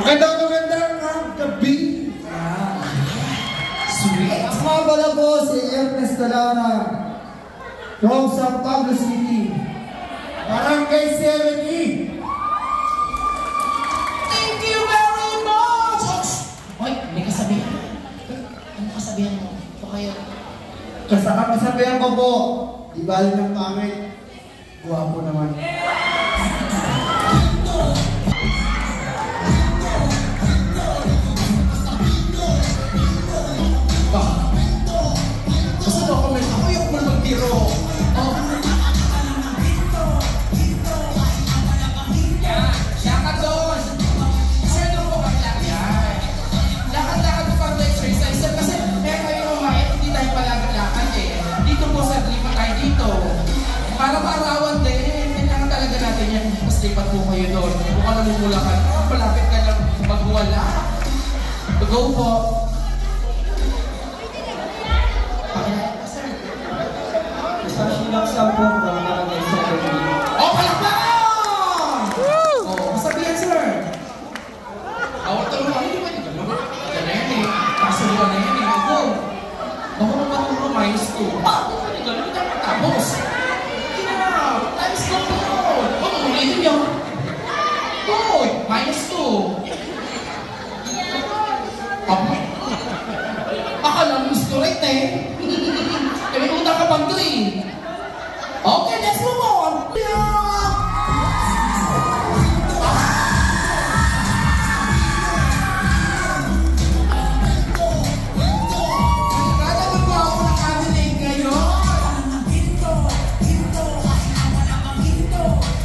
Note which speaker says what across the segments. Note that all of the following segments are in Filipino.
Speaker 1: Magandang gabi. Sweet. Ako nga pala po si Ernest Talana from San Pablo City, Barangay 7E.
Speaker 2: Thank you very much! Hoy, may kasabihan. Ano kasabihan mo? O kaya?
Speaker 1: Kasabihan ko po, di bali ng pangit, guwapo naman.
Speaker 2: Basta mo comment ako yung mo magtiro. Siya ka doon. Sir, doon po kami lang yan. Lakad-lakad po pang exercise. Sir, kasi meron kayo kumain, hindi tayo palagalakan eh. Dito po sa lipat tayo dito. Para maarawan din. Kailangan talaga natin yan. Mas lipat po kayo doon. Kung ka namumulakan, palapit ka lang magwala. Go po.
Speaker 1: Saan po from Barangay 7E.
Speaker 2: Oh, palakpakan! Oh, masabihan, sir. Awag tulong kami, di ba? Yan na yan eh. Kasaluan na yan eh. Ako. Ako na maturo, -2. Ganun na matapos. Hindi na. Times go po. Huwag mo ulitin yun. Good. -2. Akala mo gusto right eh. Kami utang ka pang 3. Okay, let's move on.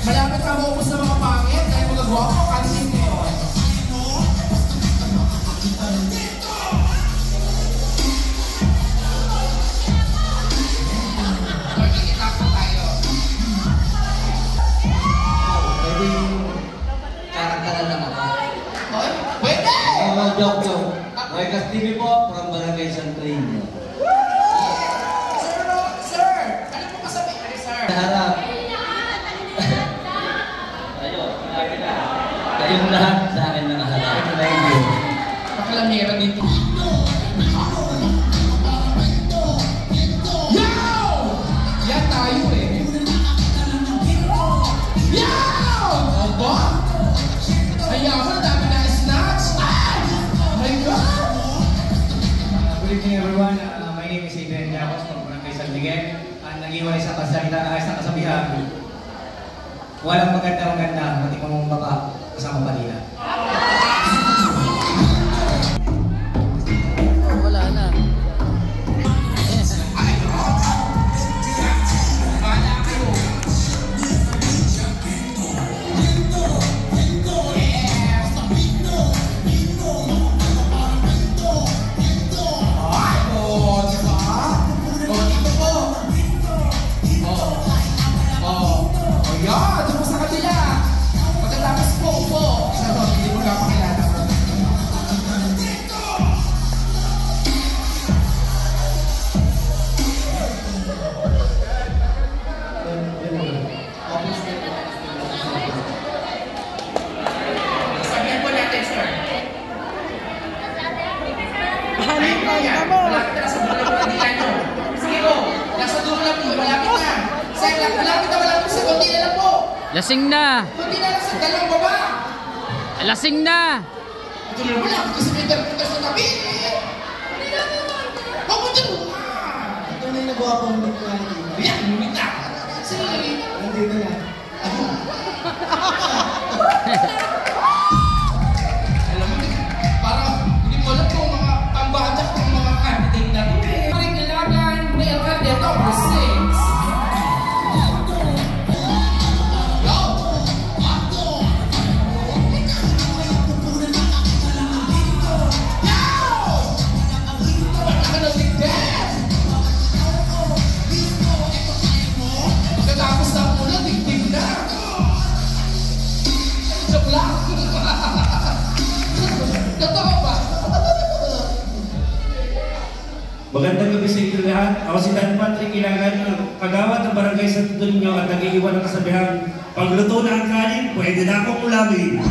Speaker 2: Malapit na maubos na mga pangit dahil mga gwapo kansin ngayon.
Speaker 3: Joke. Marcas TV po from Barangay San Trino.
Speaker 2: Sir, ano po kasabihin, sir?
Speaker 3: Harap. Kayong lahat sa akin nakaharap. Thank you.
Speaker 2: Pakalamera dito. Yo! Yan tayo eh. Yo! Aba? Ayaman, dami na snatch. My God!
Speaker 4: Good evening everyone. My name is Adrian Llamas from Barangay San Miguel. Nag-iwalay sa kasalita na sa kasabihan. Walang maganda, pati mong baba kasama pa nila.
Speaker 5: Wala na. Lasing na!
Speaker 2: Hindi na lang sa dalawang baba!
Speaker 5: Lasing na!
Speaker 2: Ito na naman lang kasi may interpreter sa tabi! Hindi na naman! Papunta mo nga!
Speaker 1: Ito na yung nagawa pang nagkakalit.
Speaker 2: Ayan, lumit na! Sige!
Speaker 1: Nandito na.
Speaker 2: Alam mo, parang hindi ko alam kung mga pambatak ng mga candidate na ito eh. Maring kailangan may alcaldesa number 6.
Speaker 6: Magandang gabi sa inyo lahat. Ako si Dan Patrick Ilagan, kagawad ng Barangay Santo Niño at nag-iiwan ng kasabihan, pagluto na ang kanin, pwede na akong ulamin.